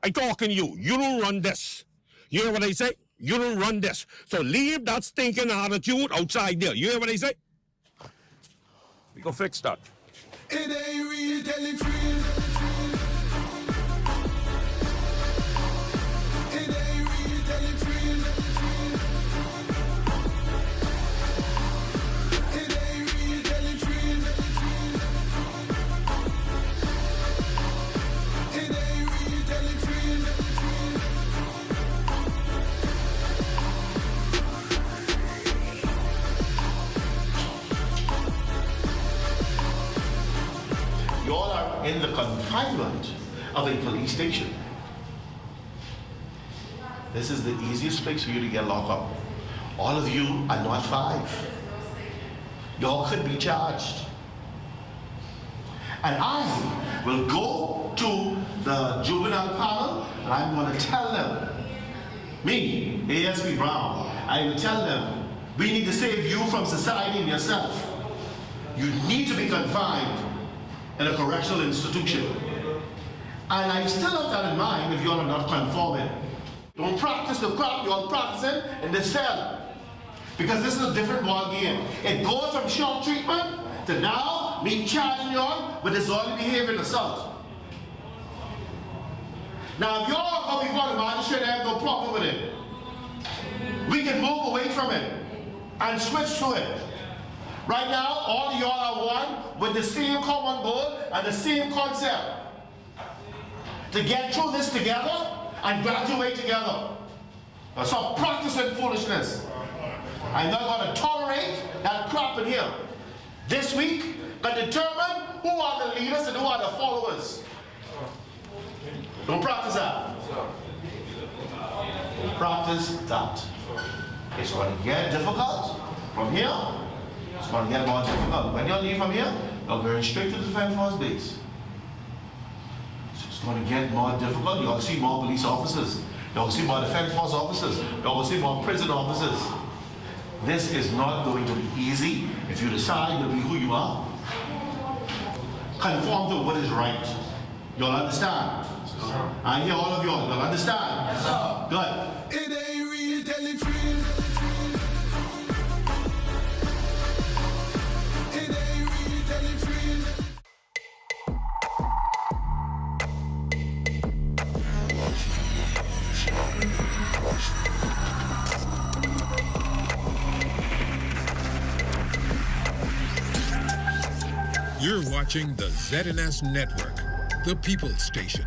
I talking to you. You don't run this. You hear what I say? You don't run this. So leave that stinking attitude outside there. You hear what I say? We can fix that. It ain't real, tell it real. It ain't real, tell it real. It ain't real, tell it real. It ain't real, tell it real. You all are in the confinement of a police station. This is the easiest place for you to get locked up. All of you are not 5. Y'all could be charged. And I will go to the juvenile panel and I'm going to tell them, me, ASP Brown, I will tell them, we need to save you from society and yourself. You need to be confined in a correctional institution. And I still have that in mind if you all are not conforming. Don't practice the crap you're practicing in this cell. Because this is a different ball game. It goes from shock treatment to now me charging you all with disorderly behavior and assault. Now if you all go before the magistrate, I have no problem with it. We can move away from it and switch to it. Right now, all of y'all are one with the same common goal and the same concept. To get through this together and graduate together. Now stop practicing foolishness. I'm not going to tolerate that crap in here. This week, I determine who are the leaders and who are the followers. Don't practice that. Don't practice that. It's going to get difficult from here. It's going to get more difficult. When you leave from here, you're going straight to the defense force base. So it's going to get more difficult. You're going to see more police officers. You're going to see more defense force officers. You're going to see more prison officers. This is not going to be easy if you decide to be who you are. Conform to what is right. You'll understand? I hear all of y'all. You'll understand? Yes, sir. Good. It ain't real, tell it real. It ain't real, tell it real. You're watching the ZNS Network, the People's Station.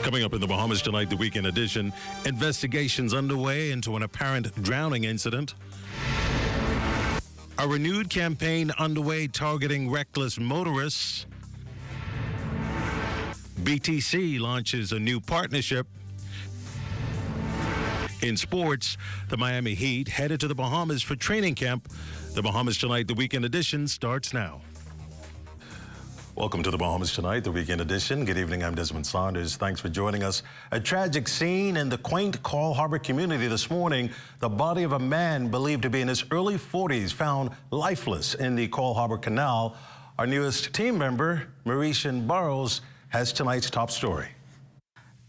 Coming up in the Bahamas tonight, the weekend edition, investigations underway into an apparent drowning incident. A renewed campaign underway targeting reckless motorists. BTC launches a new partnership. In sports, the Miami Heat headed to the Bahamas for training camp. The Bahamas Tonight, the weekend edition starts now. Welcome to the Bahamas Tonight, the weekend edition. Good evening, I'm Desmond Saunders. Thanks for joining us. A tragic scene in the quaint Coral Harbour community this morning. The body of a man believed to be in his early 40s found lifeless in the Coral Harbour Canal. Our newest team member, Mauritian Burrows, has tonight's top story.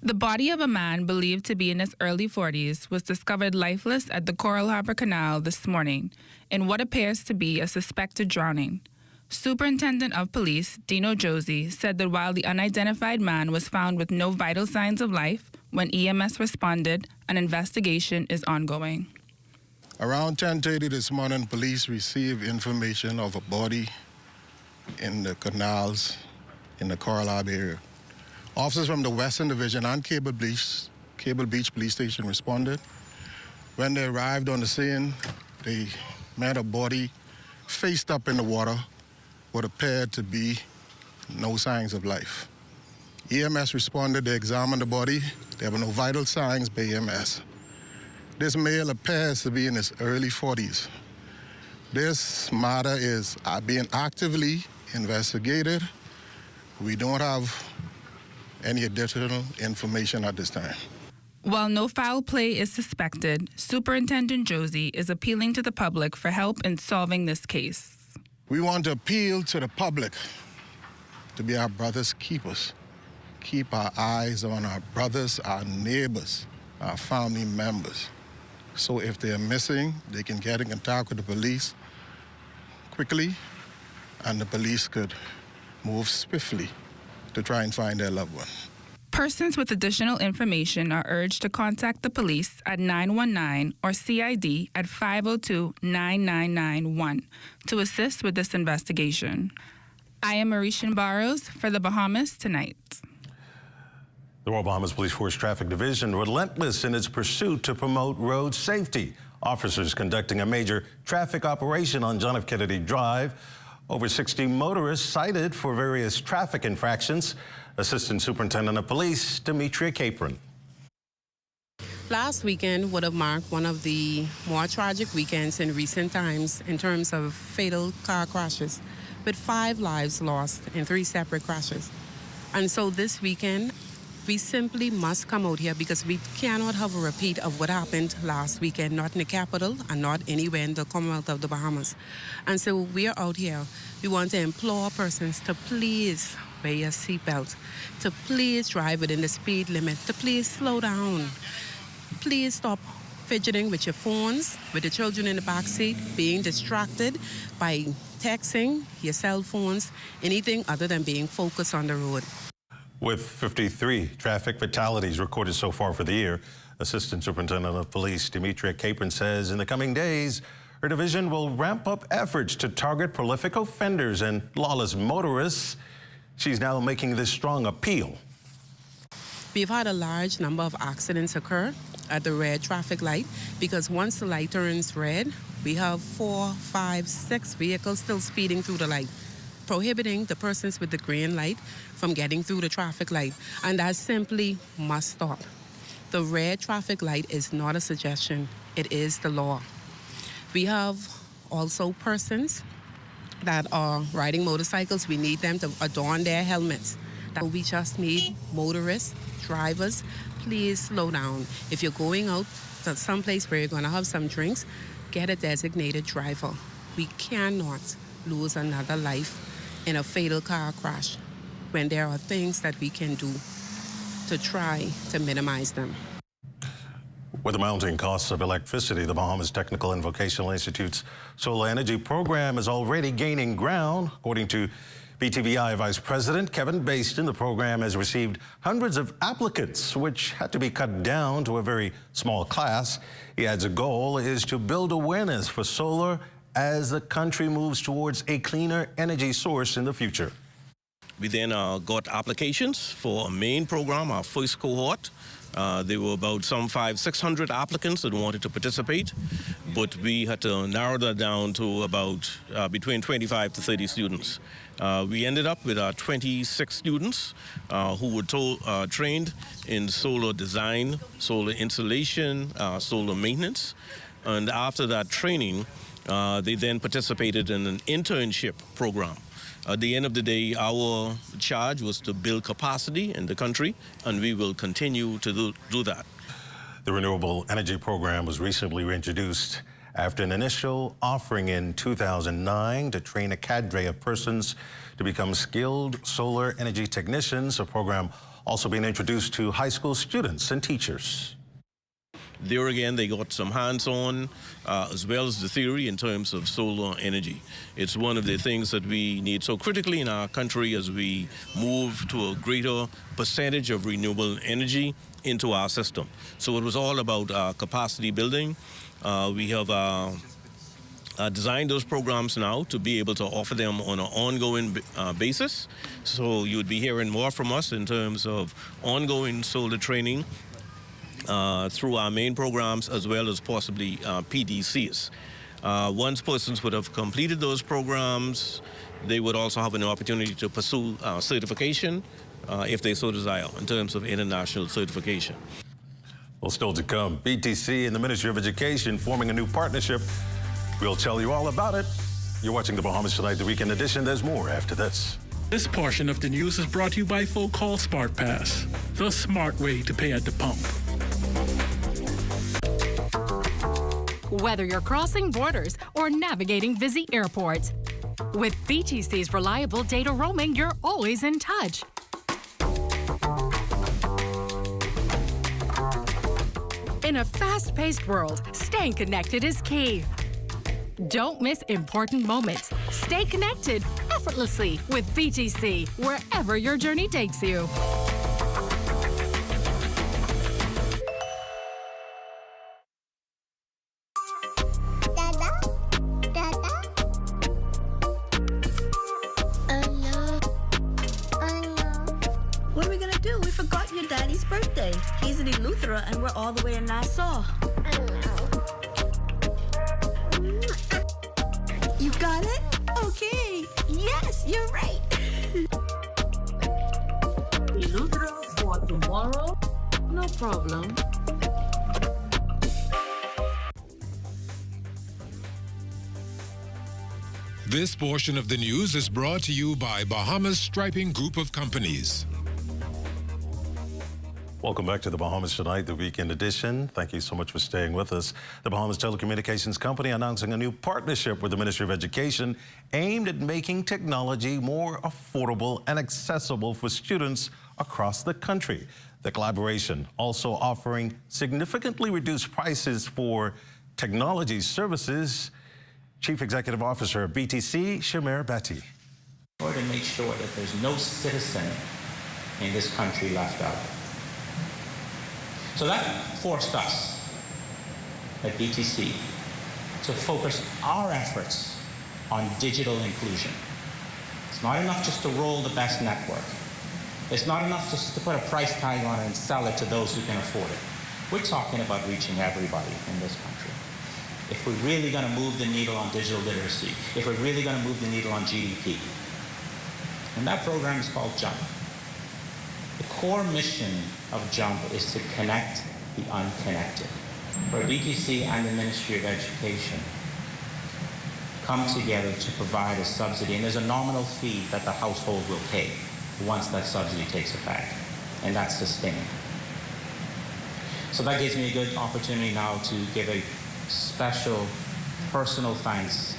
The body of a man believed to be in his early 40s was discovered lifeless at the Coral Harbour Canal this morning in what appears to be a suspected drowning. Superintendent of Police Dino Josie said that while the unidentified man was found with no vital signs of life when EMS responded, an investigation is ongoing. Around 10:30 this morning, police received information of a body in the canals in the Coral Harbour area. Officers from the Western Division and Cable Beach Police Station responded. When they arrived on the scene, they met a body faced up in the water, what appeared to be no signs of life. EMS responded, they examined the body. There were no vital signs by EMS. This male appears to be in his early 40s. This matter is being actively investigated. We don't have any additional information at this time. While no foul play is suspected, Superintendent Josie is appealing to the public for help in solving this case. We want to appeal to the public to be our brother's keepers. keep our eyes on our brothers, our neighbors, our family members. So if they're missing, they can get in contact with the police quickly, and the police could move swiftly to try and find their loved one. Persons with additional information are urged to contact the police at 919 or CID at 502-9991 to assist with this investigation. I am Marishan Barrows for the Bahamas Tonight. The Royal Bahamas Police Force Traffic Division relentless in its pursuit to promote road safety. Officers conducting a major traffic operation on John F. Kennedy Drive. Over 60 motorists cited for various traffic infractions. Assistant Superintendent of Police, Demetria Capron. Last weekend would have marked one of the more tragic weekends in recent times in terms of fatal car crashes, with 5 lives lost in 3 separate crashes. And so this weekend, we simply must come out here because we cannot have a repeat of what happened last weekend, not in the capital and not anywhere in the Commonwealth of the Bahamas. And so we are out here. We want to implore persons to please wear your seatbelt, to please drive within the speed limit, to please slow down. Please stop fidgeting with your phones, with the children in the back seat, being distracted by texting, your cell phones, anything other than being focused on the road. With 53 traffic fatalities recorded so far for the year, Assistant Superintendent of Police Demetria Capron says in the coming days, her division will ramp up efforts to target prolific offenders and lawless motorists. She's now making this strong appeal. We've had a large number of accidents occur at the red traffic light because once the light turns red, we have 4, 5, 6 vehicles still speeding through the light, prohibiting the persons with the green light from getting through the traffic light. And that simply must stop. The red traffic light is not a suggestion, it is the law. We have also persons that are riding motorcycles. We need them to adorn their helmets. We just need motorists, drivers, please slow down. If you're going out to someplace where you're going to have some drinks, get a designated driver. We cannot lose another life in a fatal car crash when there are things that we can do to try to minimize them. With the mounting costs of electricity, the Bahamas Technical and Vocational Institute's solar energy program is already gaining ground. According to BTVI Vice President Kevin Baston, the program has received hundreds of applicants, which had to be cut down to a very small class. He adds a goal is to build awareness for solar as the country moves towards a cleaner energy source in the future. We then got applications for a main program, our first cohort. There were about some 500-600 applicants that wanted to participate, but we had to narrow that down to about between 25 to 30 students. We ended up with 26 students who were trained in solar design, solar installation, solar maintenance, and after that training, they then participated in an internship program. At the end of the day, our charge was to build capacity in the country, and we will continue to do that. The Renewable Energy Program was recently reintroduced after an initial offering in 2009 to train a cadre of persons to become skilled solar energy technicians, a program also being introduced to high school students and teachers. There again, they got some hands-on as well as the theory in terms of solar energy. It's one of the things that we need so critically in our country as we move to a greater percentage of renewable energy into our system. So it was all about capacity building. We have designed those programs now to be able to offer them on an ongoing basis. So you would be hearing more from us in terms of ongoing solar training through our main programs as well as possibly PDCs. Once persons would have completed those programs, they would also have an opportunity to pursue certification if they so desire in terms of international certification. Well, still to come, BTC and the Ministry of Education forming a new partnership. We'll tell you all about it. You're watching the Bahamas Tonight, the weekend edition. There's more after this. This portion of the news is brought to you by Call Smart Pass, the smart way to pay at the pump. Whether you're crossing borders or navigating busy airports, with BTC's reliable data roaming, you're always in touch. In a fast-paced world, staying connected is key. Don't miss important moments. Stay connected effortlessly with BTC, wherever your journey takes you. What are we gonna do? We forgot your daddy's birthday. He's in Eleuthera and we're all the way in Nassau. You got it? Okay. Yes, you're right. Eleuthera for tomorrow? No problem. This portion of the news is brought to you by Bahamas Striping Group of Companies. Welcome back to the Bahamas Tonight, the weekend edition. Thank you so much for staying with us. The Bahamas Telecommunications Company announcing a new partnership with the Ministry of Education aimed at making technology more affordable and accessible for students across the country. The collaboration also offering significantly reduced prices for technology services. Chief Executive Officer of BTC, Shamir Betty. In order to make sure that there's no citizen in this country left out. So that forced us at BTC to focus our efforts on digital inclusion. It's not enough just to roll the best network. It's not enough just to put a price tag on it and sell it to those who can afford it. We're talking about reaching everybody in this country. If we're really going to move the needle on digital literacy, if we're really going to move the needle on GDP, and that program is called JUMP. The core mission of JUMP is to connect the unconnected. Where BTC and the Ministry of Education come together to provide a subsidy, and there's a nominal fee that the household will pay once that subsidy takes effect, and that's sustained. So that gives me a good opportunity now to give a special personal thanks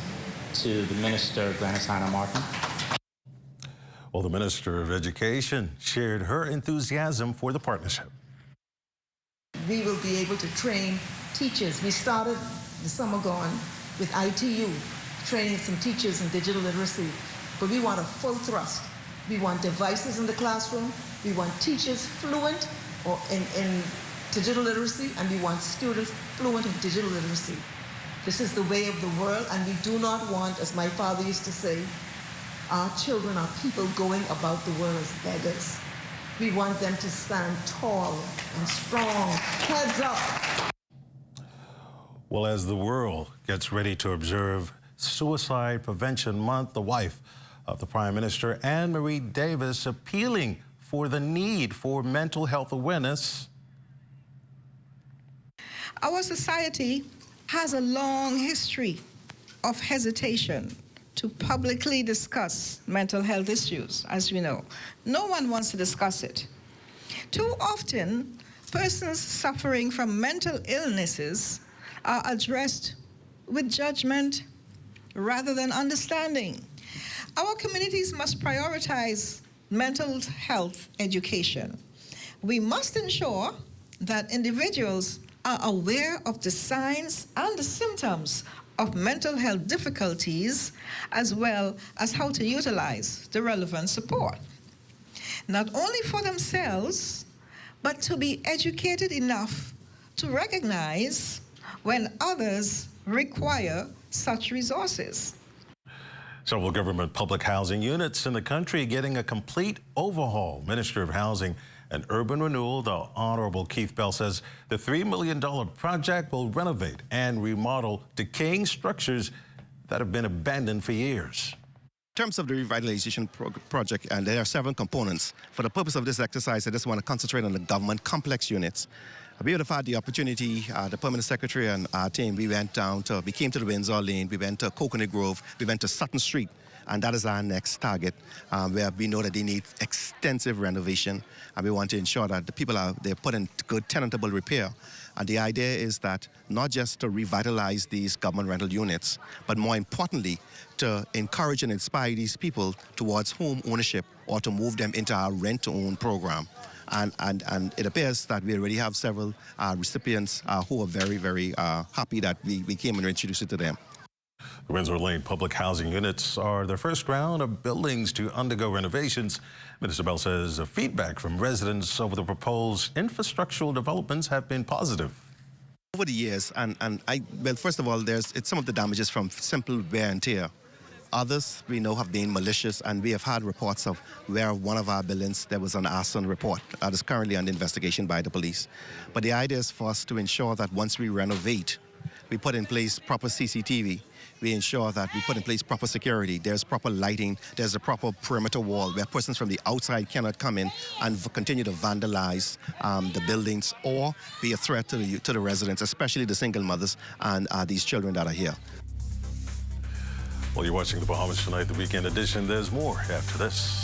to the Minister, Glenys Hannah Martin. Well, the Minister of Education shared her enthusiasm for the partnership. We will be able to train teachers. We started the summer gone with ITU, training some teachers in digital literacy, but we want a full thrust. We want devices in the classroom, we want teachers fluent or in digital literacy, and we want students fluent in digital literacy. This is the way of the world, and we do not want, as my father used to say, our children are people going about the world as beggars. We want them to stand tall and strong, heads up. Well, as the world gets ready to observe Suicide Prevention Month, the wife of the Prime Minister, Anne-Marie Davis, appealing for the need for mental health awareness. Our society has a long history of hesitation to publicly discuss mental health issues, as we know. No one wants to discuss it. Too often, persons suffering from mental illnesses are addressed with judgment rather than understanding. Our communities must prioritize mental health education. We must ensure that individuals are aware of the signs and the symptoms of mental health difficulties, as well as how to utilize the relevant support. Not only for themselves, but to be educated enough to recognize when others require such resources. Several government public housing units in the country getting a complete overhaul. Minister of Housing and Urban Renewal, the Honorable Keith Bell, says the $3 million project will renovate and remodel decaying structures that have been abandoned for years. In terms of the revitalization project, and there are several components. For the purpose of this exercise, I just want to concentrate on the government complex units. We have had the opportunity, the Permanent Secretary and our team, we came to the Windsor Lane, we went to Coconut Grove, we went to Sutton Street, And that is our next target, where we know that they need extensive renovation, and we want to ensure that the people they're put in good tenantable repair. And the idea is that not just to revitalize these government rental units, but more importantly, to encourage and inspire these people towards home ownership or to move them into our rent-to-own program. And it appears that we already have several recipients who are very, very happy that we came and introduced it to them. The Windsor Lane public housing units are the first round of buildings to undergo renovations. Minister Bell says the feedback from residents over the proposed infrastructural developments have been positive. Over the years, well, first of all, it's some of the damages from simple wear and tear. Others we know have been malicious, and we have had reports of where one of our buildings there was an arson report that is currently under investigation by the police. But the idea is for us to ensure that once we renovate, we put in place proper CCTV. We ensure that we put in place proper security. There's proper lighting. There's a proper perimeter wall where persons from the outside cannot come in and continue to vandalize the buildings or be a threat to the residents, especially the single mothers and these children that are here. Well, you're watching the Bahamas Tonight, the weekend edition. There's more after this.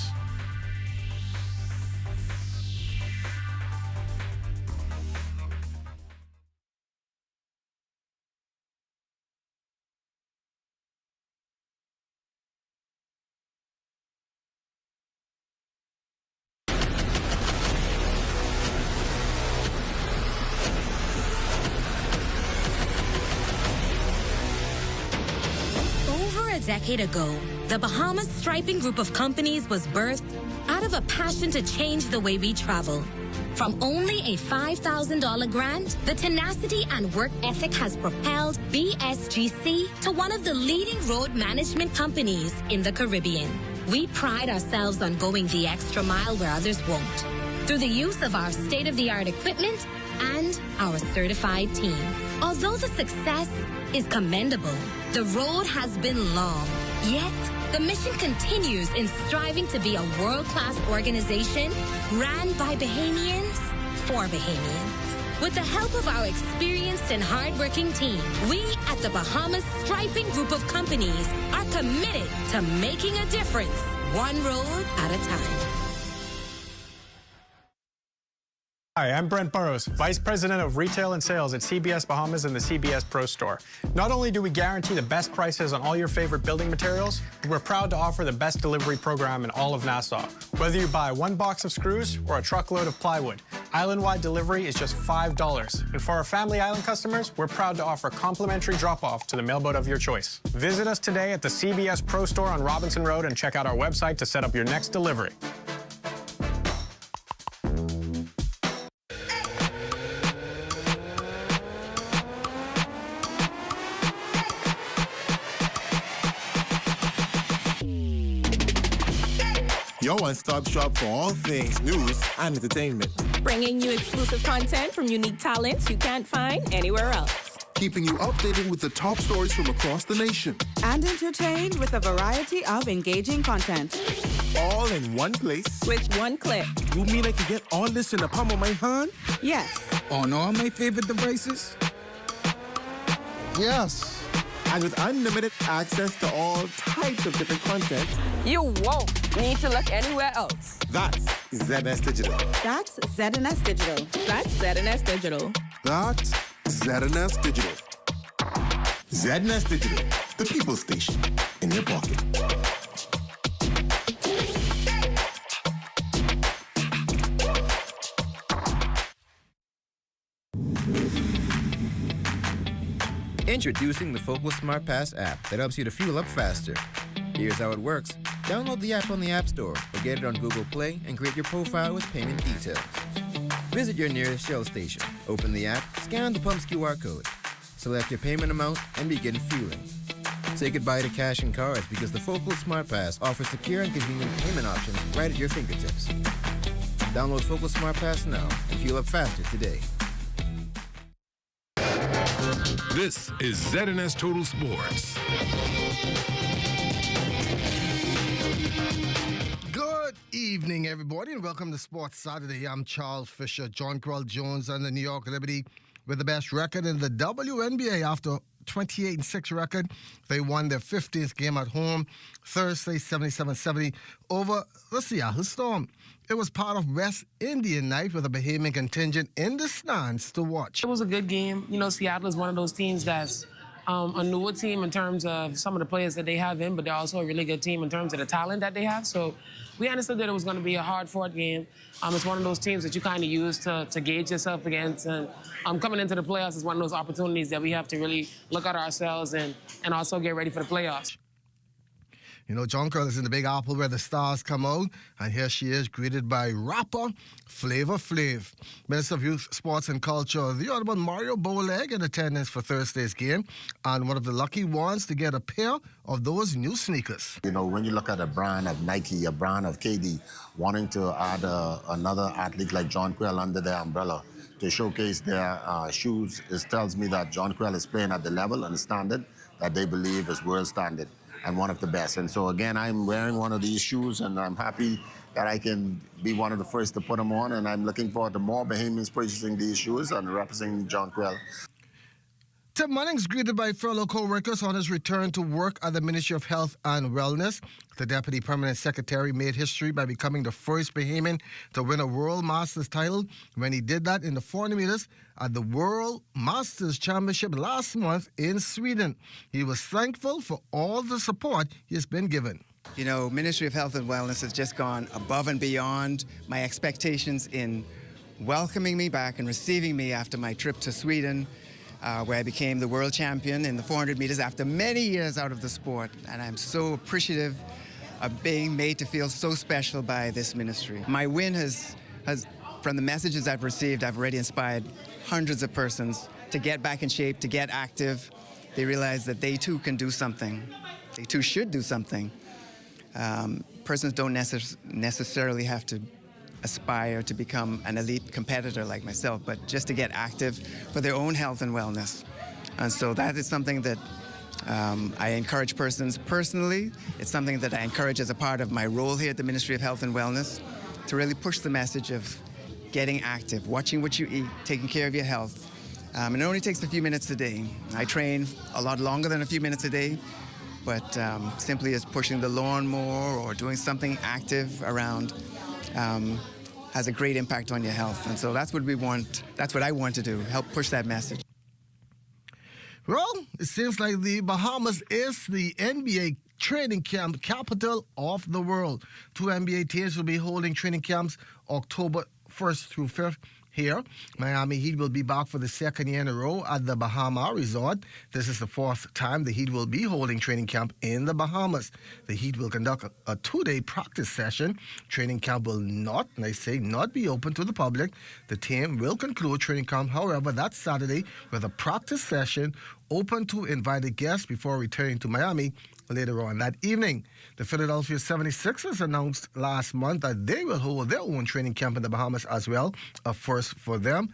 A decade ago, the Bahamas Striping Group of Companies was birthed out of a passion to change the way we travel. From only a $5,000 grant, the tenacity and work ethic has propelled BSGC to one of the leading road management companies in the Caribbean. We pride ourselves on going the extra mile where others won't, through the use of our state-of-the-art equipment and our certified team. Although the success is commendable, the road has been long. Yet, the mission continues in striving to be a world-class organization ran by Bahamians for Bahamians. With the help of our experienced and hardworking team, we at the Bahamas Striping Group of Companies are committed to making a difference, one road at a time. Hi, I'm Brent Burrows, Vice President of Retail and Sales at CBS Bahamas and the CBS Pro Store. Not only do we guarantee the best prices on all your favorite building materials, we're proud to offer the best delivery program in all of Nassau. Whether you buy one box of screws or a truckload of plywood, island-wide delivery is just $5. And for our Family Island customers, we're proud to offer complimentary drop-off to the mailboat of your choice. Visit us today at the CBS Pro Store on Robinson Road and check out our website to set up your next delivery. Your one-stop shop for all things news and entertainment. Bringing you exclusive content from unique talents you can't find anywhere else. Keeping you updated with the top stories from across the nation. And entertained with a variety of engaging content. All in one place. With one click. You mean I can get all this in the palm of my hand? Yes. On all my favorite devices? Yes. And with unlimited access to all types of different content, you won't need to look anywhere else. That's ZNS Digital. That's ZNS Digital. That's ZNS Digital. That's ZNS Digital. ZNS Digital, the people station in your pocket. Introducing the Focal Smart Pass app that helps you to fuel up faster. Here's how it works. Download the app on the App Store or get it on Google Play and create your profile with payment details. Visit your nearest Shell station. Open the app, scan the pump's QR code. Select your payment amount and begin fueling. Say goodbye to cash and cards because the Focal Smart Pass offers secure and convenient payment options right at your fingertips. Download Focal Smart Pass now and fuel up faster today. This is ZNS Total Sports. Good evening, everybody, and welcome to Sports Saturday. I'm Charles Fisher. John Crowell Jones and the New York Liberty with the best record in the WNBA after 28-6 record. They won their 15th game at home Thursday, 77-70 over the Seattle Storm. It was part of West Indian night with a Bahamian contingent in the stands to watch. It was a good game. You know, Seattle is one of those teams that's a newer team in terms of some of the players that they have in, but they're also a really good team in terms of the talent that they have. So we understood that it was going to be a hard-fought game. It's one of those teams that you kind of use to gauge yourself against. And coming into the playoffs is one of those opportunities that we have to really look at ourselves and also get ready for the playoffs. You know, Jonquil is in the Big Apple where the stars come out, and here she is, greeted by rapper Flavor Flav. Minister of Youth, Sports and Culture, the Honorable Mario Bowleg, in attendance for Thursday's game, and one of the lucky ones to get a pair of those new sneakers. You know, when you look at a brand of Nike, a brand of KD, wanting to add another athlete like Jonquil under their umbrella to showcase their shoes, it tells me that Jonquil is playing at the level and the standard that they believe is world standard and one of the best. And so again, I'm wearing one of these shoes, and I'm happy that I can be one of the first to put them on, and I'm looking forward to more Bahamians purchasing these shoes and representing Jonquil. Tim Munnings greeted by fellow co-workers on his return to work at the Ministry of Health and Wellness. The Deputy Permanent Secretary made history by becoming the first Bahamian to win a World Masters title when he did that in the 400 meters at the World Masters Championship last month in Sweden. He was thankful for all the support he has been given. You know, Ministry of Health and Wellness has just gone above and beyond my expectations in welcoming me back and receiving me after my trip to Sweden, where I became the world champion in the 400 meters after many years out of the sport. And I'm so appreciative of being made to feel so special by this ministry. My win has from the messages I've received, I've already inspired hundreds of persons to get back in shape, to get active. They realize that they too can do something. They too should do something. Persons don't necessarily have to aspire to become an elite competitor like myself, but just to get active for their own health and wellness. And so that is something that I encourage persons personally. It's something that I encourage as a part of my role here at the Ministry of Health and Wellness, to really push the message of getting active, watching what you eat, taking care of your health. And it only takes a few minutes a day. I train a lot longer than a few minutes a day, but simply as pushing the lawn more or doing something active around has a great impact on your health. And so that's what we want, that's what I want to do, help push that message. Well, it seems like the Bahamas is the NBA training camp capital of the world. 2 NBA teams will be holding training camps October 1st through 5th here. Miami Heat will be back for the second year in a row at the Bahama Resort. This is the 4th time the Heat will be holding training camp in the Bahamas. The Heat will conduct a 2-day practice session. Training camp will not, and I say not, be open to the public. The team will conclude training camp, however, that Saturday with a practice session open to invited guests before returning to Miami later on that evening. The Philadelphia 76ers announced last month that they will hold their own training camp in the Bahamas as well, a first for them,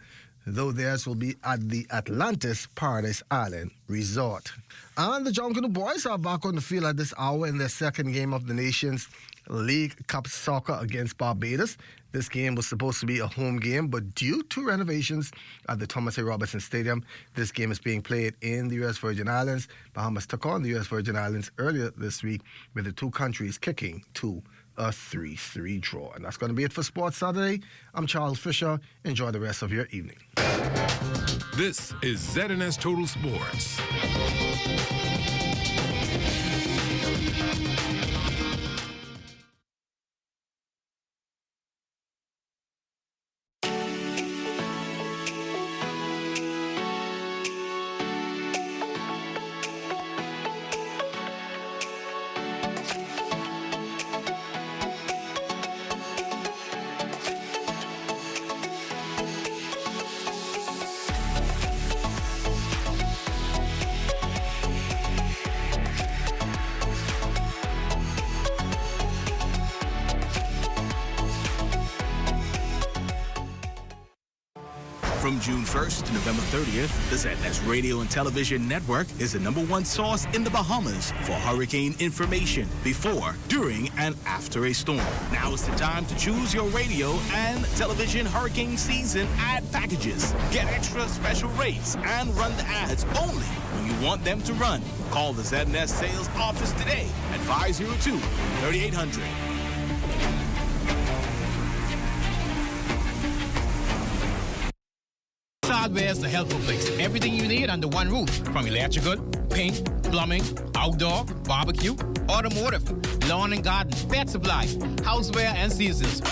though theirs will be at the Atlantis Paradise Island Resort. And the Jonquil boys are back on the field at this hour in their second game of the Nations League Cup Soccer against Barbados. This game was supposed to be a home game, but due to renovations at the Thomas A. Robertson Stadium, this game is being played in the U.S. Virgin Islands. Bahamas took on the U.S. Virgin Islands earlier this week, with the two countries kicking to a 3-3 draw. And that's going to be it for Sports Saturday. I'm Charles Fisher. Enjoy the rest of your evening. This is ZNS Total Sports. From June 1st to November 30th, the ZNS Radio and Television Network is the #1 source in the Bahamas for hurricane information before, during, and after a storm. Now is the time to choose your radio and television hurricane season ad packages. Get extra special rates and run the ads only when you want them to run. Call the ZNS sales office today at 502-3800. Hardware is the helpful place. Everything you need under one roof, from electrical, paint, plumbing, outdoor, barbecue, automotive, lawn and garden, pet supply, houseware, and seasons.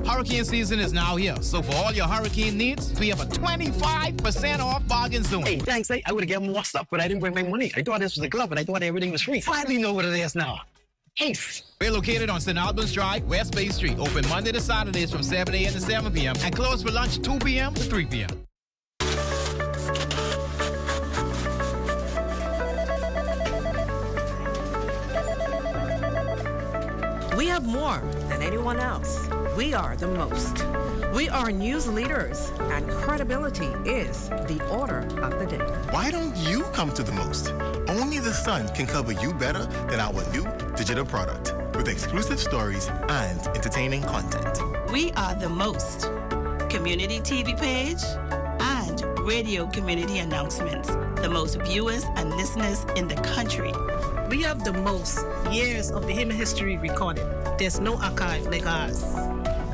Hurricane season is now here, so for all your hurricane needs, we have a 25% off bargain zone. Hey, thanks. I would have given more stuff, but I didn't bring my money. I thought this was a club, and I thought everything was free. Finally know what it is now. Ace. We're located on St. Albans Drive, West Bay Street, open Monday to Saturdays from 7 a.m. to 7 p.m. and closed for lunch 2 p.m. to 3 p.m. We have more than anyone else. We are the most. We are news leaders, and credibility is the order of the day. Why don't you come to the most? Only the Sun can cover you better than our new digital product with exclusive stories and entertaining content. We are the most. Community TV page and radio community announcements. The most viewers and listeners in the country. We have the most years of the human history recorded. There's no archive like ours.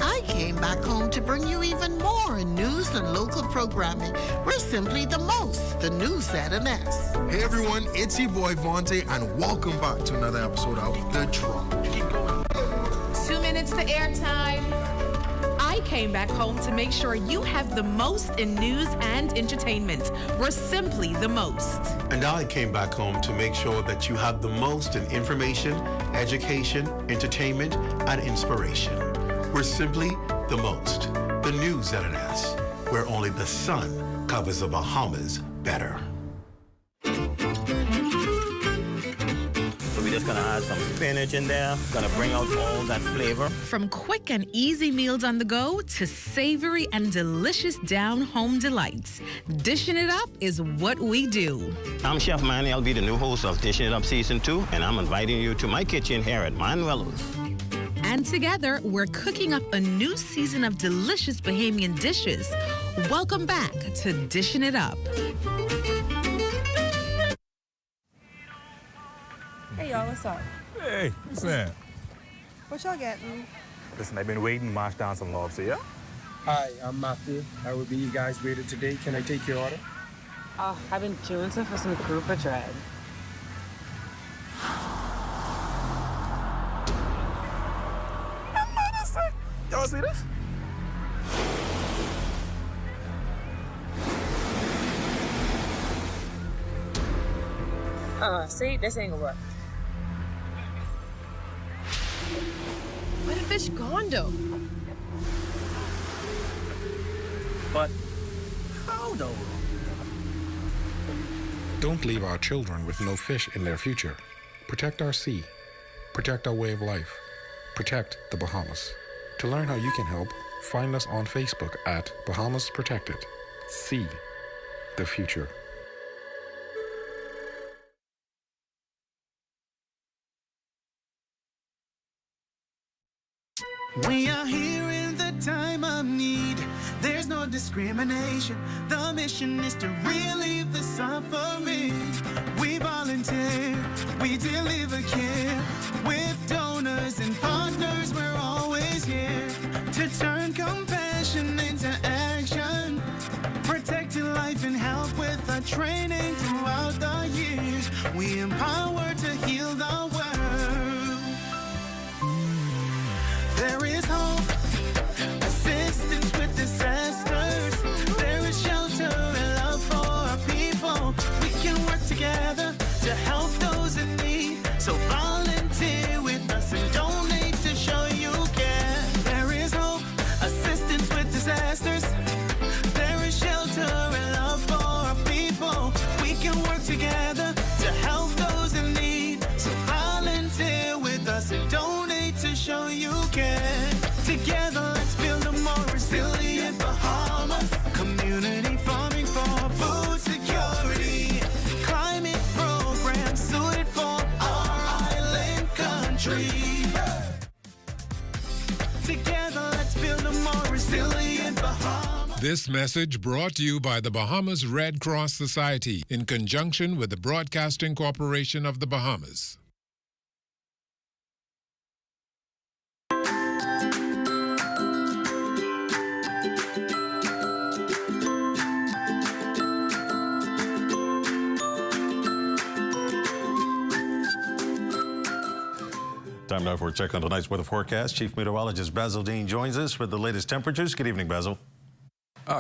I came back home to bring you even more news and local programming. We're simply the most, the new ZNS. Hey everyone, it's your boy Vontae, and welcome back to another episode of The Drop. 2 minutes to airtime. I came back home to make sure you have the most in news and entertainment. We're simply the most. And I came back home to make sure that you have the most in information, education, entertainment, and inspiration. We're simply the most. The new ZNS, where only the sun covers the Bahamas better. So we're just gonna add some spinach in there, gonna bring out all that flavor. From quick and easy meals on the go to savory and delicious down-home delights, dishing it up is what we do. I'm Chef Manny. I'll be the new host of Dishing It Up Season 2, and I'm inviting you to my kitchen here at Manuelo's. And together, we're cooking up a new season of delicious Bahamian dishes. Welcome back to Dishing It Up. Hey, y'all, what's up? Hey, what's that? What y'all getting? Listen, I've been waiting to mash down some lobster, yeah? Hi, I'm Matthew. I will be you guys waiter today. Can I take your order? Oh, I've been jonesing for some grouper dread. Y'all see this? See, this ain't gonna work. Where the fish gone, though? But how, though? Don't leave our children with no fish in their future. Protect our sea. Protect our way of life. Protect the Bahamas. To learn how you can help, find us on Facebook at Bahamas Protected. See the future. We are here in the time of need. There's no discrimination. The mission is to relieve the suffering. We volunteer, we deliver care. With donors and partners, we're always here to turn compassion into action. Protecting life and health with our training throughout the years. We empower to heal the world. There is hope, assistance with disasters. There is shelter and love for our people. We can work together to help those in need. So volunteer with us and donate to show you care. There is hope, assistance with disasters. There is shelter and love for our people. We can work together to help those in need. So volunteer with us and donate to show you care. Together country. Together, let's build a more resilient Bahamas. This message brought to you by the Bahamas Red Cross Society in conjunction with the Broadcasting Corporation of the Bahamas. Time now for a check on tonight's weather forecast. Chief Meteorologist Basil Dean joins us with the latest temperatures. Good evening, Basil.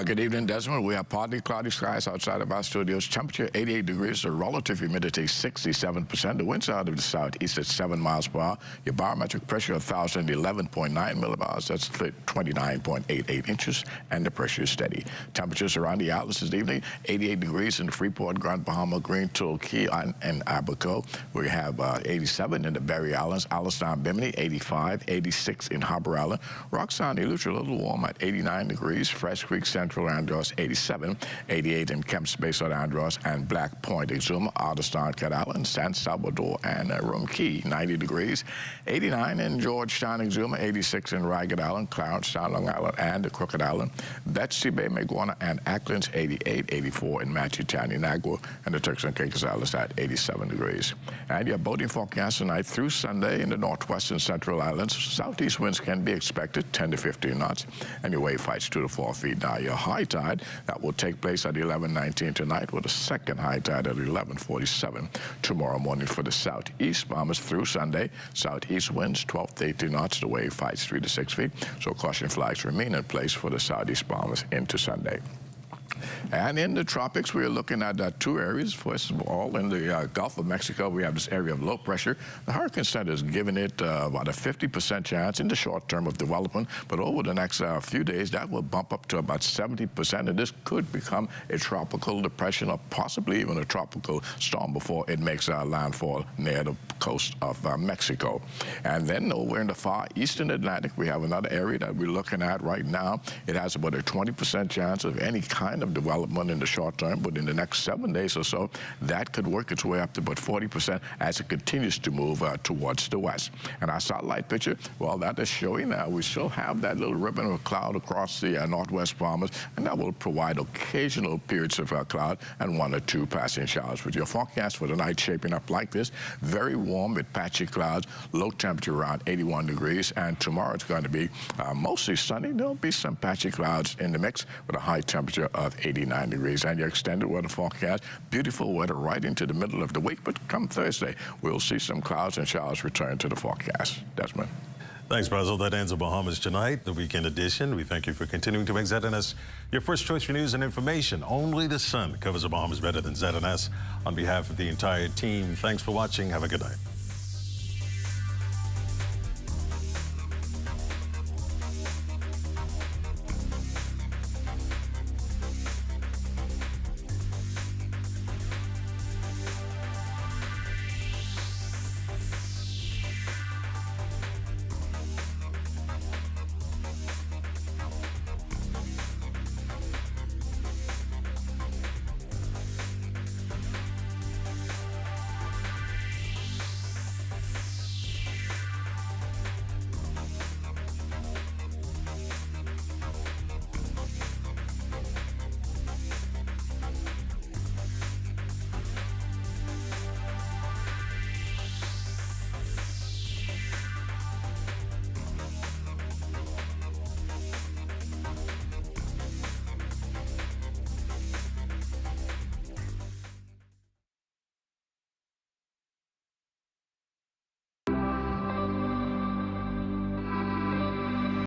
Good evening, Desmond. We have partly cloudy skies outside of our studios. Temperature 88 degrees, the relative humidity 67%. The winds out of the southeast at 7 miles per hour. Your barometric pressure 1,011.9 millibars. That's 29.88 inches, and the pressure is steady. Temperatures around the outlets this evening: 88 degrees in the Freeport, Grand Bahama, Green, Tulkey, and Abaco. We have 87 in the Berry Islands, Alistown, Bimini, 85, 86 in Harbour Island. Roxanne, Eleuthera, a little warm at 89 degrees. Fresh Creek, Central Andros, 87, 88 in Kemp's Bayside Andros and Black Point, Exuma, Alderstown, Cat Island, San Salvador, and Rum Key, 90 degrees, 89 in Georgetown, Exuma, 86 in Ragged Island, Clarence, Long Island, and the Crooked Island, Betsy Bay, Maguana, and Acklands, 88, 84 in Machitani, Nagua, and the Turks and Caicos Islands at 87 degrees. And your boating forecast tonight through Sunday in the northwest and central islands. Southeast winds can be expected, 10 to 15 knots, and your wave heights 2 to 4 feet. Now, your high tide, that will take place at 11:19 tonight, with a second high tide at 11:47 tomorrow morning for the southeast Bahamas through Sunday. Southeast winds 12 to 18 knots, the wave heights 3 to 6 feet. So caution flags remain in place for the southeast Bahamas into Sunday. And in the tropics, we are looking at two areas. First of all, in the Gulf of Mexico, we have this area of low pressure. The Hurricane Center is giving it about a 50% chance in the short term of development, but over the next few days, that will bump up to about 70%, and this could become a tropical depression or possibly even a tropical storm before it makes landfall near the coast of Mexico. And then over in the far eastern Atlantic, we have another area that we're looking at right now. It has about a 20% chance of any kind of development in the short term, but in the next 7 days or so, that could work its way up to about 40% as it continues to move towards the west. And our satellite picture, well, that is showing now we still have that little ribbon of cloud across the northwest Bahamas, and that will provide occasional periods of cloud and 1 or 2 passing showers. With your forecast for the night shaping up like this: very warm with patchy clouds, low temperature around 81 degrees, and tomorrow it's going to be mostly sunny. There'll be some patchy clouds in the mix with a high temperature of 89 degrees. And your extended weather forecast, beautiful weather right into the middle of the week, but come Thursday, we'll see some clouds and showers return to the forecast. Desmond. Thanks, Basil. That ends the Bahamas Tonight, the weekend edition. We thank you for continuing to make ZNS your first choice for news and information. Only the sun covers the Bahamas better than ZNS. On behalf of the entire team, thanks for watching. Have a good night.